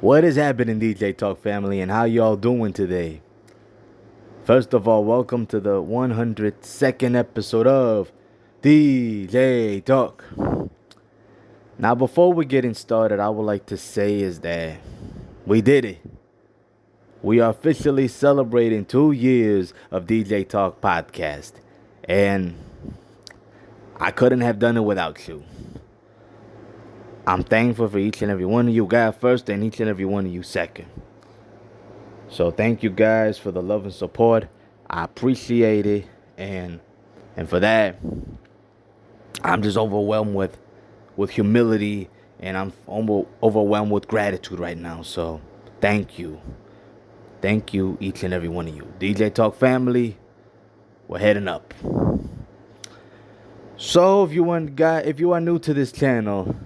What is happening, DJ Talk family, and how y'all doing today? First of all, welcome to the 102nd episode of DJ Talk. Now, before we getting started, I would like to say is that we did it. We are officially celebrating 2 years of DJ Talk podcast, and I couldn't have done it without you. I'm thankful for each and every one of you guys first and each and every one of you second. So thank you guys for the love and support. I appreciate it. And for that, I'm just overwhelmed with humility, and I'm overwhelmed with gratitude right now. So thank you. Thank you, each and every one of you. DJ Talk family, we're heading up. So if you are new to this channel,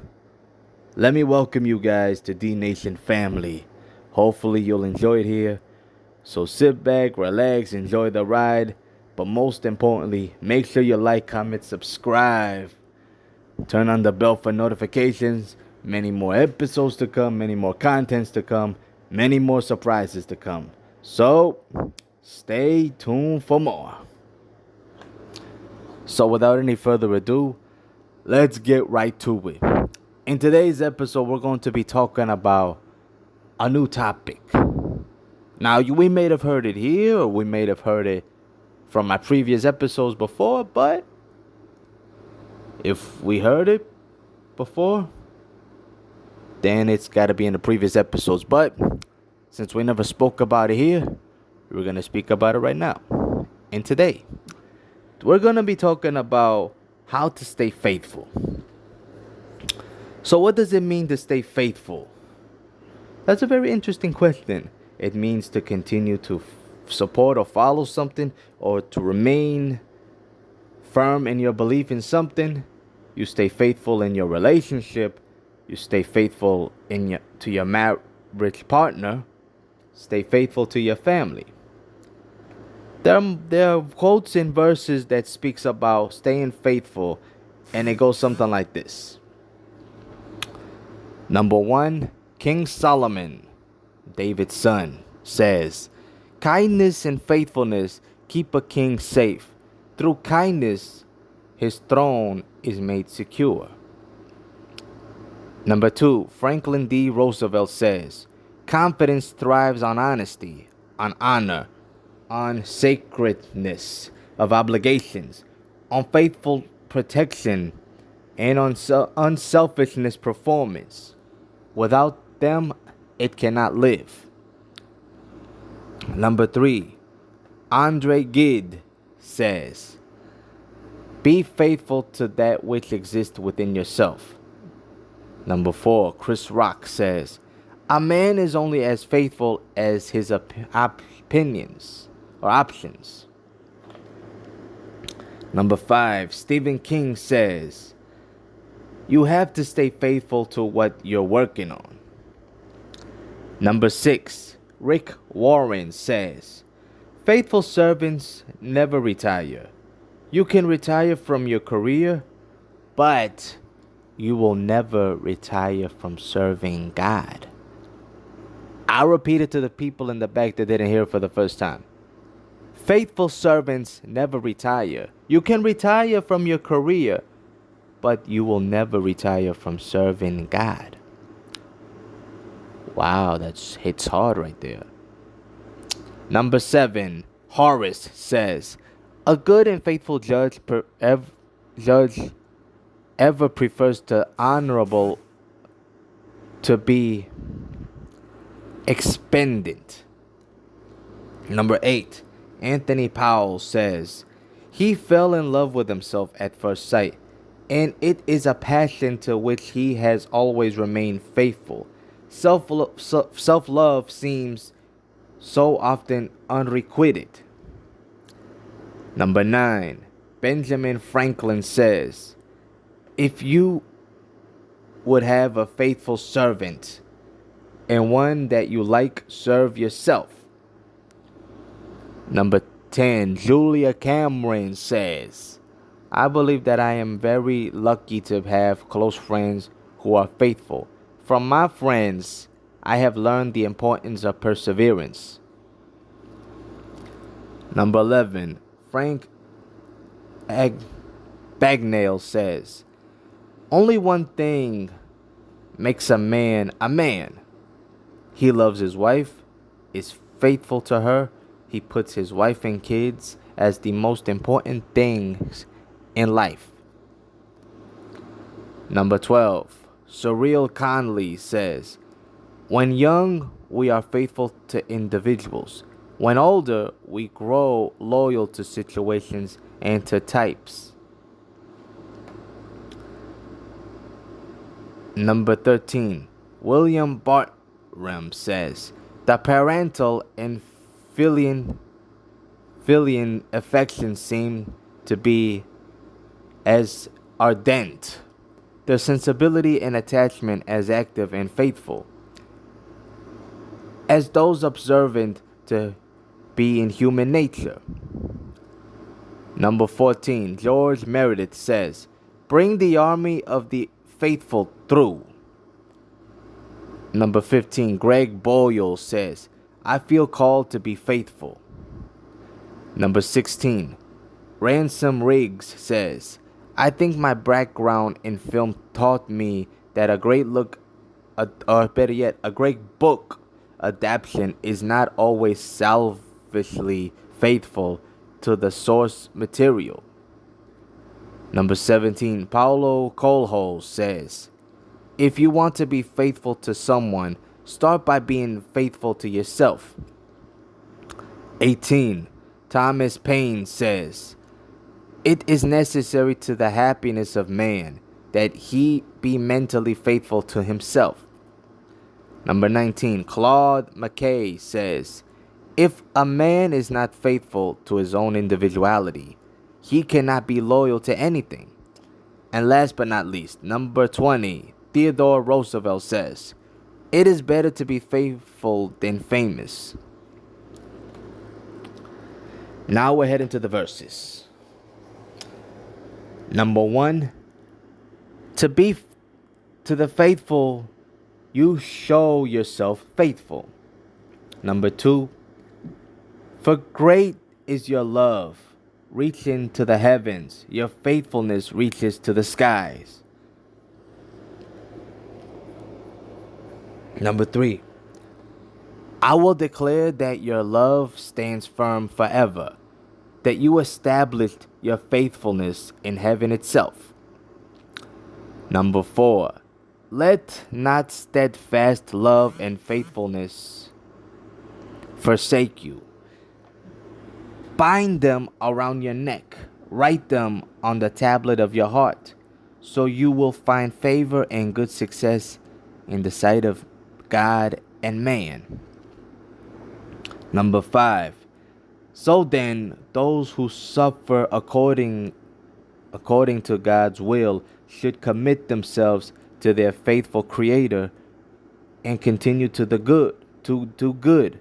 let me welcome you guys to D Nation family. Hopefully you'll enjoy it here. So sit back, relax, enjoy the ride. But most importantly, make sure you like, comment, subscribe. Turn on the bell for notifications. Many more episodes to come, many more contents to come, many more surprises to come. So stay tuned for more. So without any further ado, let's get right to it. In today's episode, we're going to be talking about a new topic. Now, we may have heard it here, or we may have heard it from my previous episodes before, but if we heard it before, then it's got to be in the previous episodes. But since we never spoke about it here, we're going to speak about it right now. And today, we're going to be talking about how to stay faithful. So what does it mean to stay faithful? That's a very interesting question. It means to continue to support or follow something, or to remain firm in your belief in something. You stay faithful in your relationship. You stay faithful to your marriage partner. Stay faithful to your family. There are quotes and verses that speaks about staying faithful, and it goes something like this. Number 1, King Solomon, David's son, says, "Kindness and faithfulness keep a king safe. Through kindness, his throne is made secure." Number 2, Franklin D. Roosevelt says, "Confidence thrives on honesty, on honor, on sacredness of obligations, on faithful protection, and on unselfishness performance. Without them, it cannot live." Number 3, Andre Gide says, "Be faithful to that which exists within yourself." Number 4, Chris Rock says, "A man is only as faithful as his opinions or options." Number 5, Stephen King says, "You have to stay faithful to what you're working on." Number 6, Rick Warren says, "Faithful servants never retire. You can retire from your career, but you will never retire from serving God." I'll repeat it to the people in the back that didn't hear it for the first time. Faithful servants never retire. You can retire from your career, but you will never retire from serving God. Wow, that hits hard right there. Number 7, Horace says, "A good and faithful judge ever prefers to honorable to be expendant." Number 8, Anthony Powell says, "He fell in love with himself at first sight, and it is a passion to which he has always remained faithful. Self-love seems so often unrequited." Number 9, Benjamin Franklin says, "If you would have a faithful servant and one that you like, serve yourself." Number 10, Julia Cameron says, "I believe that I am very lucky to have close friends who are faithful. From my friends, I have learned the importance of perseverance. Number 11, Frank Bagnall says, only one thing makes a man a man. He loves his wife, is faithful to her. He puts his wife and kids as the most important things in life. Number 12, Surreal Conley says, when young, we are faithful to individuals. When older, we grow loyal to situations and to types. Number 13, William Bartram says, the parental and filial affection seem to be as ardent, their sensibility and attachment as active and faithful, as those observant to be in human nature. Number 14, George Meredith says, bring the army of the faithful through. Number 15, Greg Boyle says, I feel called to be faithful. Number 16, Ransom Riggs says, I think my background in film taught me that a great book adaptation is not always selfishly faithful to the source material. Number 17, Paulo Coelho says, if you want to be faithful to someone, start by being faithful to yourself. 18, Thomas Paine says, it is necessary to the happiness of man that he be mentally faithful to himself. Number 19, Claude McKay says, if a man is not faithful to his own individuality, he cannot be loyal to anything. And last but not least, number 20, Theodore Roosevelt says, it is better to be faithful than famous. Now we're heading to the verses. Number 1, to the faithful, you show yourself faithful. Number 2, for great is your love, reaching to the heavens. Your faithfulness reaches to the skies. Number 3, I will declare that your love stands firm forever, that you established your faithfulness in heaven itself. Number 4, let not steadfast love and faithfulness forsake you. Bind them around your neck. Write them on the tablet of your heart, so you will find favor and good success in the sight of God and man. Number 5, so then those who suffer according to God's will should commit themselves to their faithful Creator and continue to do good.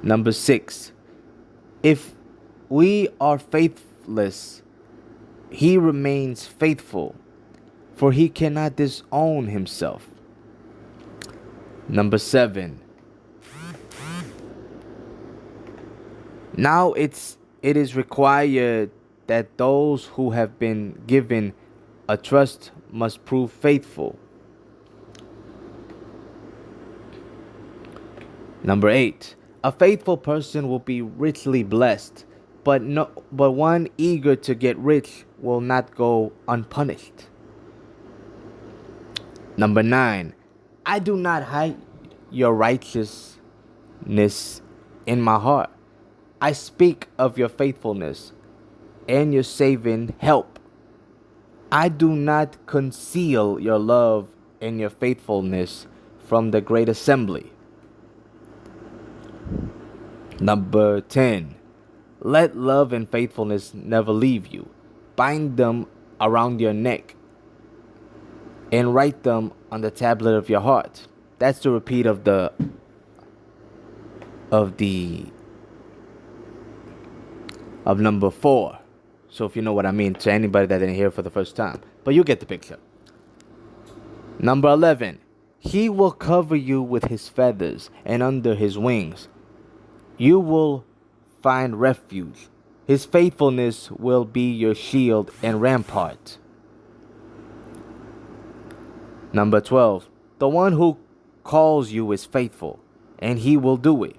Number 6, if we are faithless, he remains faithful, for he cannot disown himself. Number 7, now it is required that those who have been given a trust must prove faithful. Number 8, a faithful person will be richly blessed, but one eager to get rich will not go unpunished. Number 9, I do not hide your righteousness in my heart. I speak of your faithfulness and your saving help. I do not conceal your love and your faithfulness from the great assembly. Number 10, let love and faithfulness never leave you. Bind them around your neck and write them on the tablet of your heart. That's the repeat of number 4. So if you know what I mean, to anybody that didn't hear it for the first time. But you get the picture. Number 11, He will cover you with his feathers, and under his wings you will find refuge. His faithfulness will be your shield and rampart. Number 12. The one who calls you is faithful, and he will do it.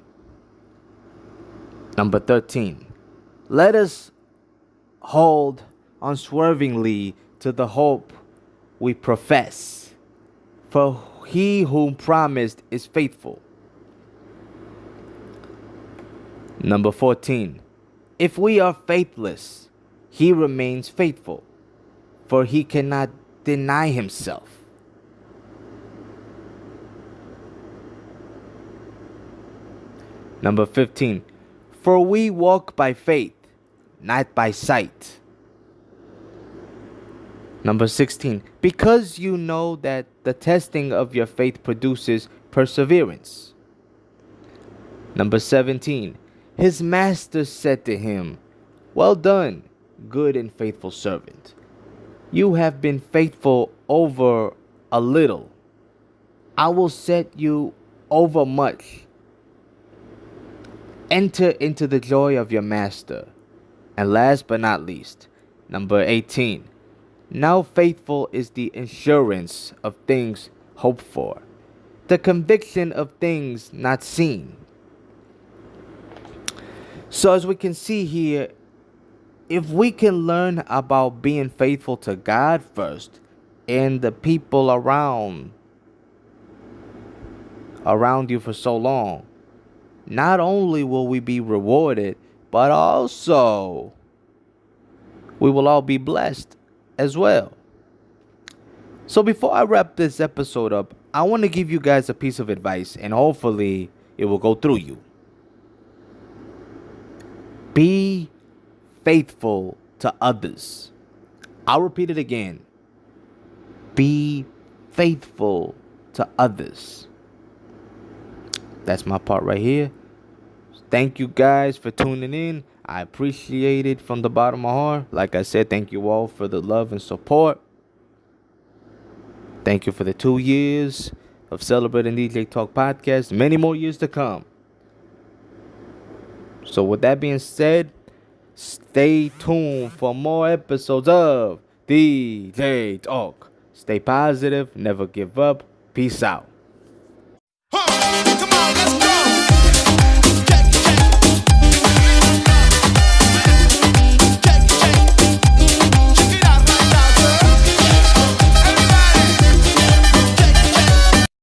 Number 13. Let us hold unswervingly to the hope we profess, for he whom promised is faithful. Number 14. If we are faithless, he remains faithful, for he cannot deny himself. Number 15. For we walk by faith, not by sight. Number 16. Because you know that the testing of your faith produces perseverance. Number 17. His master said to him, well done, good and faithful servant. You have been faithful over a little. I will set you over much. Enter into the joy of your master. And last but not least, number 18. Now faithful is the assurance of things hoped for, the conviction of things not seen. So as we can see here, if we can learn about being faithful to God first and the people around you for so long, not only will we be rewarded, but also we will all be blessed as well. So before I wrap this episode up, I want to give you guys a piece of advice, and hopefully it will go through you. Be faithful to others. I'll repeat it again. Be faithful to others. That's my part right here. Thank you guys for tuning in. I appreciate it from the bottom of my heart. Like I said, thank you all for the love and support. Thank you for the 2 years of celebrating DJ Talk Podcast. Many more years to come. So with that being said, stay tuned for more episodes of DJ Talk. Stay positive, never give up. Peace out.